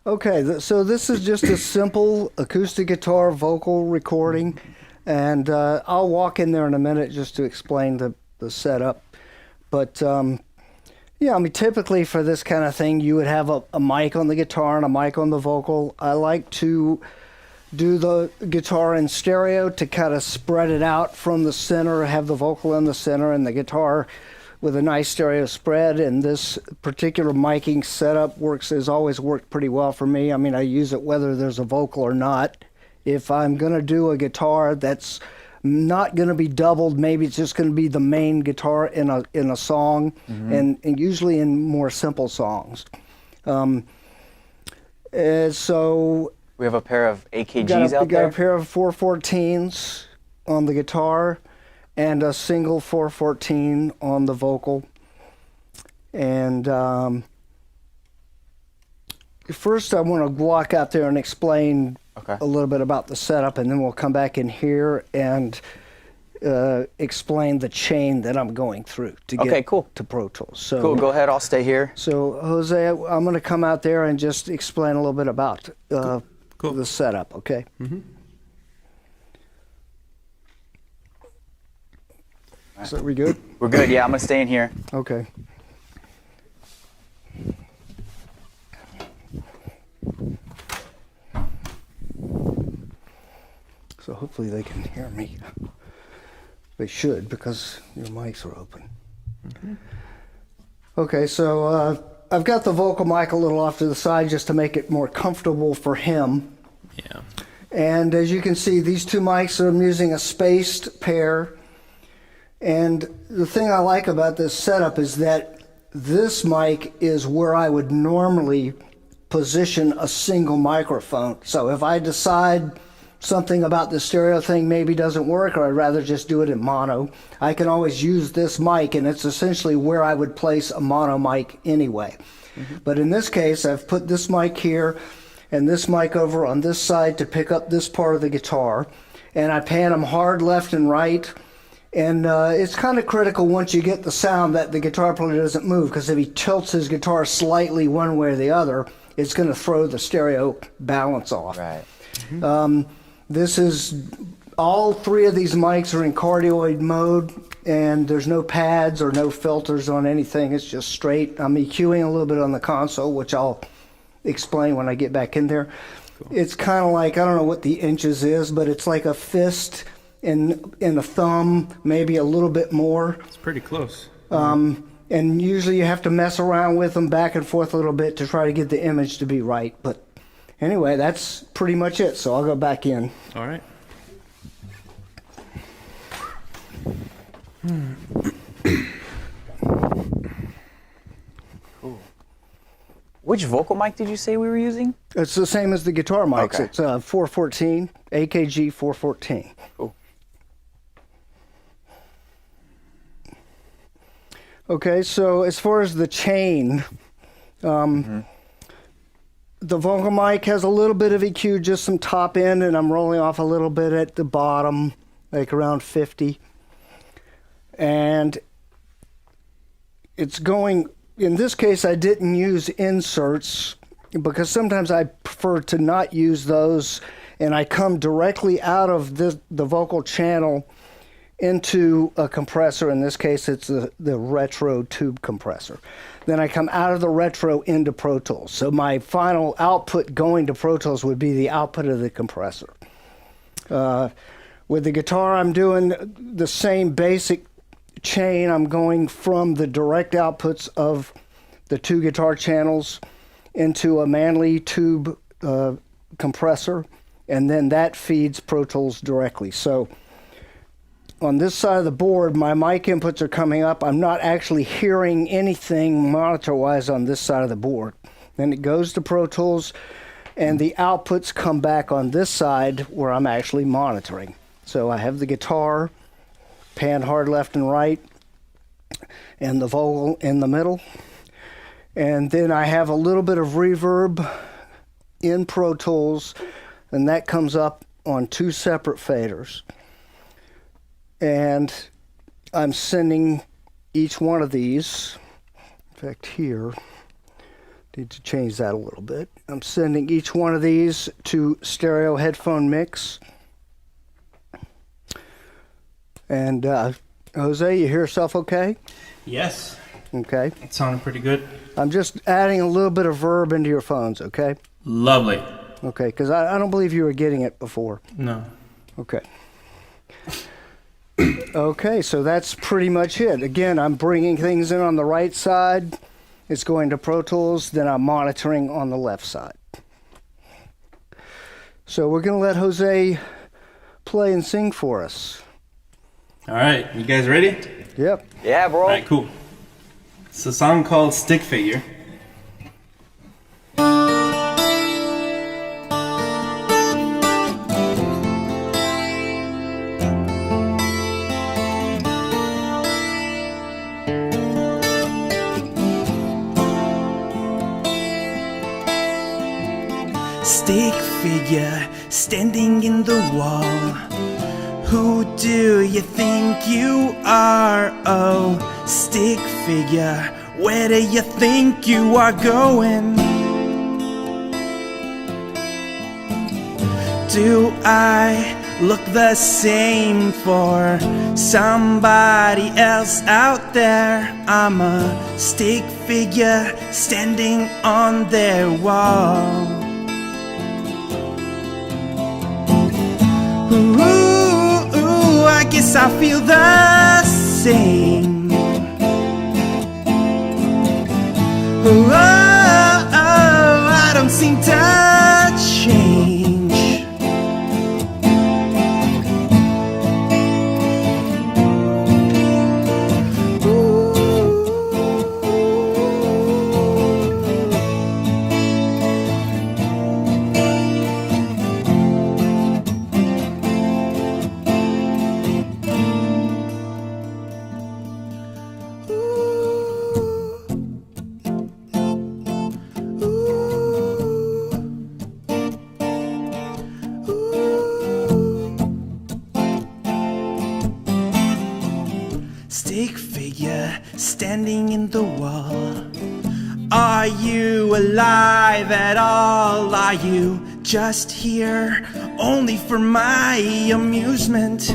Okay, so this is just a simple acoustic guitar vocal recording, and I'll walk in there in a minute just to explain the setup. But yeah, I mean, typically for this kind of thing, you would have a mic on the guitar and a mic on the vocal. I like to do the guitar in stereo to kind of spread it out from the center, have the vocal in the center and the guitar with a nice stereo spread. And this particular miking setup has always worked pretty well for me. I mean, I use it whether there's a vocal or not. If I'm going to do a guitar that's not going to be doubled, maybe it's just going to be the main guitar in a song, and usually in more simple songs. So we have a pair of AKGs out there. Got a pair of 414s on the guitar and a single 414 on the vocal. And first I want to walk out there and explain a little bit about the setup, and then we'll come back in here and explain the chain that I'm going through to get to Pro Tools. So, cool, go ahead, I'll stay here. So Jose, I'm going to come out there and just explain a little bit about the setup, okay? So we good? We're good, yeah, I'm going to stay in here. Okay. So hopefully they can hear me. They should, because your mics are open. Okay, so I've got the vocal mic a little off to the side just to make it more comfortable for him. Yeah. And as you can see, these two mics, I'm using a spaced pair. And the thing I like about this setup is that this mic is where I would normally position a single microphone. So if I decide something about the stereo thing maybe doesn't work, or I'd rather just do it in mono, I can always use this mic, and it's essentially where I would place a mono mic anyway. But in this case, I've put this mic here and this mic over on this side to pick up this part of the guitar, and I pan them hard left and right. And it's kind of critical once you get the sound that the guitar player doesn't move, because if he tilts his guitar slightly one way or the other, it's going to throw the stereo balance off. Right. This is, all three of these mics are in cardioid mode, and there's no pads or no filters on anything. It's just straight. I'm EQing a little bit on the console, which I'll explain when I get back in there. Cool. It's kind of like, I don't know what the inches is, but it's like a fist in a thumb, maybe a little bit more. It's pretty close. And usually you have to mess around with them back and forth a little bit to try to get the image to be right. But anyway, that's pretty much it. So I'll go back in. All right. Cool. Which vocal mic did you say we were using? It's the same as the guitar mics. Okay. It's 414, AKG 414. Cool. Okay, so as far as the chain, the vocal mic has a little bit of EQ, just some top end, and I'm rolling off a little bit at the bottom, like around 50. And it's going, in this case, I didn't use inserts because sometimes I prefer to not use those, and I come directly out of the vocal channel into a compressor. In this case, it's the retro tube compressor. Then I come out of the retro into Pro Tools. So my final output going to Pro Tools would be the output of the compressor. With the guitar, I'm doing the same basic chain. I'm going from the direct outputs of the two guitar channels into a Manley tube compressor, and then that feeds Pro Tools directly. So on this side of the board, my mic inputs are coming up. I'm not actually hearing anything monitor-wise on this side of the board. Then it goes to Pro Tools, and the outputs come back on this side where I'm actually monitoring. So I have the guitar, pan hard left and right, and the vocal in the middle. And then I have a little bit of reverb in Pro Tools, and that comes up on two separate faders. And I'm sending each one of these, in fact here, Need to change that a little bit. I'm sending each one of these to stereo headphone mix. And Jose, you hear yourself okay? Yes. Okay. It sounded pretty good. I'm just adding a little bit of verb into your phones, okay? Lovely. Okay, because I don't believe you were getting it before. No. Okay. Okay, so that's pretty much it. Again, I'm bringing things in on the right side. It's going to Pro Tools, then I'm monitoring on the left side. So we're going to let Jose play and sing for us. All right. You guys ready? Yep. Yeah, bro. All right, cool. It's a song called Stick Figure. Stick figure standing in the wall. Who do you think you are? Oh, stick figure, where do you think you are going? Do I look the same for somebody else out there? I'm a stick figure standing on their wall. Ooh, I guess I feel the same. Oh, I don't seem to change. Stick figure standing in the wall. Are you alive at all? Are you just here only for my amusement?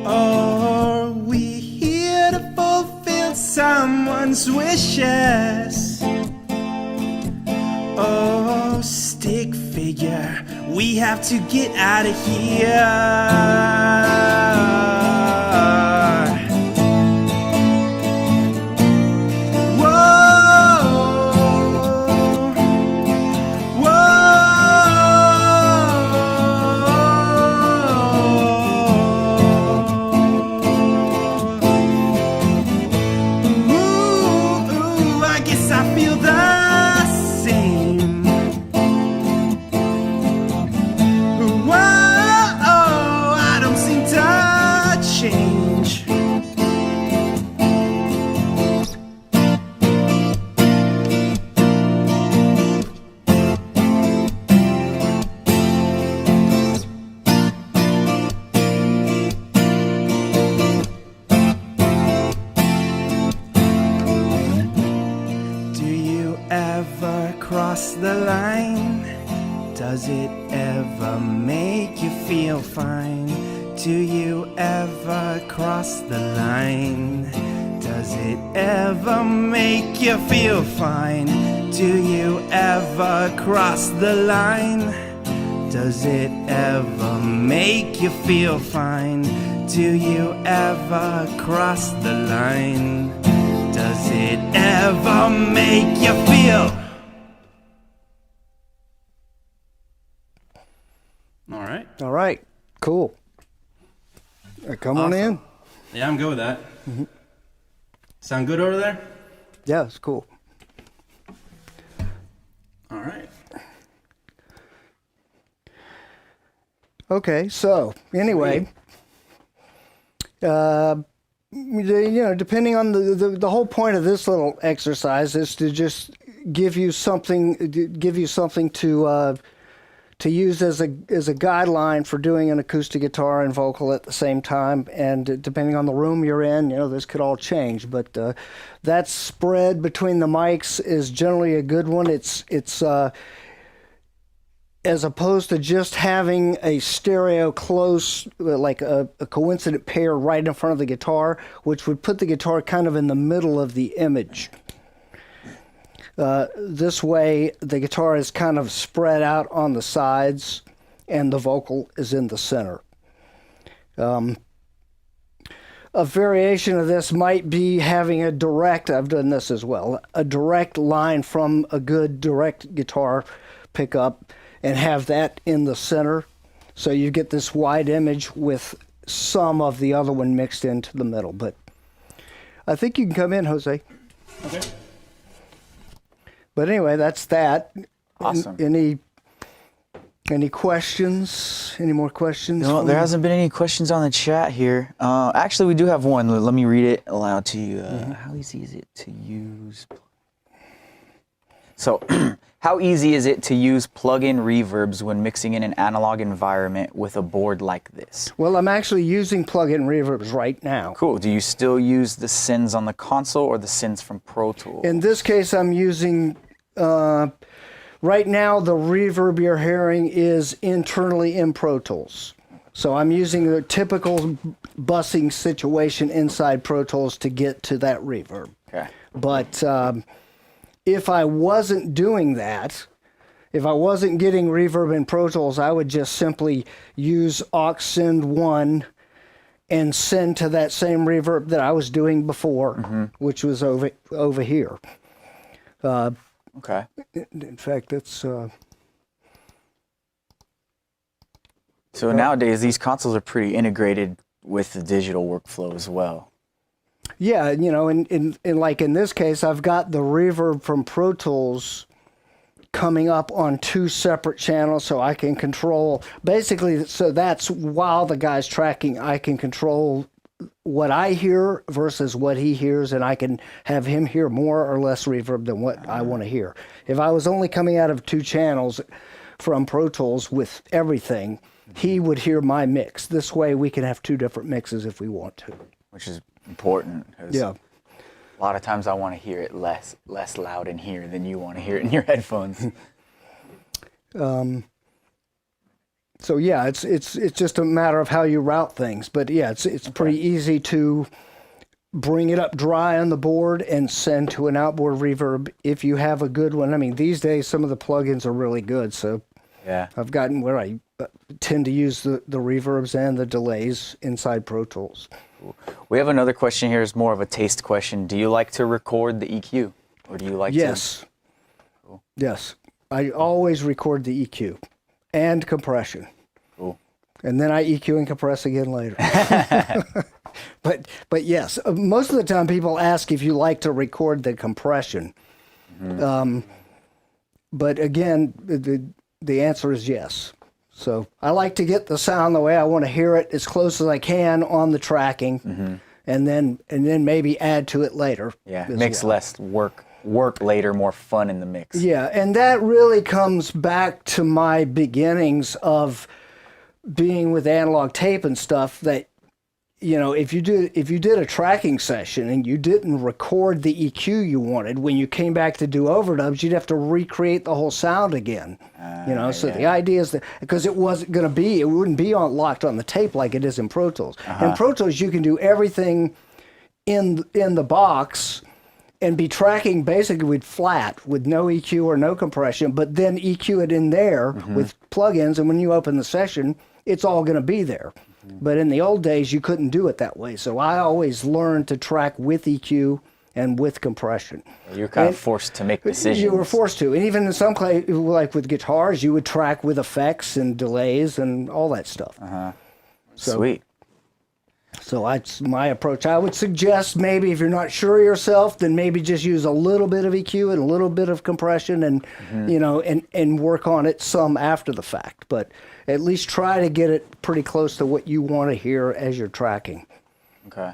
Or are we here to fulfill someone's wishes? Oh, stick figure, we have to get out of here. Cross the line? Does it ever make you feel fine? Do you ever cross the line? Does it ever make you feel fine? Do you ever cross the line? Does it ever make you feel fine? Do you ever cross the line? Does it ever make you feel? All All right. Cool. Come on in. Yeah, I'm good with that. Sound good over there? Yeah, it's cool. All right. Okay, so anyway, depending on the whole point of this little exercise is to just give you something to use as a guideline for doing an acoustic guitar and vocal at the same time. And depending on the room you're in, this could all change. But that spread between the mics is generally a good one. It's as opposed to just having a stereo close, like a coincident pair right in front of the guitar, which would put the guitar kind of in the middle of the image. This way, the guitar is kind of spread out on the sides, and the vocal is in the center. A variation of this might be having a direct, I've done this as well, a direct line from a good direct guitar pickup, and have that in the center. So you get this wide image with some of the other one mixed into the middle. But I think you can come in, Jose. Okay. But anyway, that's that. Awesome. Any questions? Any more questions? No, there hasn't been any questions on the chat here. Actually, we do have one. Let me read it aloud to you. How easy is it to use? So, how easy is it to use plug-in reverbs when mixing in an analog environment with a board like this? Well, I'm actually using plug-in reverbs right now. Cool. Do you still use the synths on the console or the synths from Pro Tools? In this case, I'm using, right now, the reverb you're hearing is internally in Pro Tools. So I'm using the typical bussing situation inside Pro Tools to get to that reverb. Okay. But if I wasn't doing that, if I wasn't getting reverb in Pro Tools, I would just simply use aux send 1 and send to that same reverb that I was doing before, which was over here. Okay. In fact, that's... So nowadays, these consoles are pretty integrated with the digital workflow as well. Yeah, in like in this case, I've got the reverb from Pro Tools coming up on 2 separate channels, so I can control, basically, so that's while the guy's tracking, I can control what I hear versus what he hears, and I can have him hear more or less reverb than what I want to hear. If I was only coming out of 2 channels from Pro Tools with everything, he would hear my mix. This way we can have 2 different mixes if we want to. Which is important. Yeah. A lot of times I want to hear it less loud in here than you want to hear it in your headphones. So yeah, it's just a matter of how you route things. But yeah, it's pretty easy to bring it up dry on the board and send to an outboard reverb if you have a good one. I mean, these days some of the plugins are really good. So Yeah. I've gotten where I tend to use the reverbs and the delays inside Pro Tools. We have another question here. It's more of a taste question. Do you like to record the EQ, or do you like Yes. Cool. Yes. I always record the EQ and compression. Cool. And then I EQ and compress again later. But yes, most of the time people ask if you like to record the compression. But again, the answer is yes. So I like to get the sound the way I want to hear it, as close as I can on the tracking, and then maybe add to it later. Yeah, it makes less work later, more fun in the mix. Yeah, and that really comes back to my beginnings of being with analog tape and stuff. That, you know, if you did a tracking session and you didn't record the EQ you wanted, when you came back to do overdubs, you'd have to recreate the whole sound again. So the idea is that, because it wouldn't be locked on the tape like it is in Pro Tools. In Pro Tools, you can do everything in the box and be tracking basically with flat, with no EQ or no compression, but then EQ it in there with plugins, and when you open the session, it's all going to be there. But in the old days, you couldn't do it that way. So I always learned to track with EQ and with compression. You're kind of forced to make decisions. You were forced to. And even in some cases, like with guitars, you would track with effects and delays and all that stuff. Sweet. So that's my approach. I would suggest maybe if you're not sure of yourself, then maybe just use a little bit of EQ and a little bit of compression and, and work on it some after the fact. But at least try to get it pretty close to what you want to hear as you're tracking. Okay.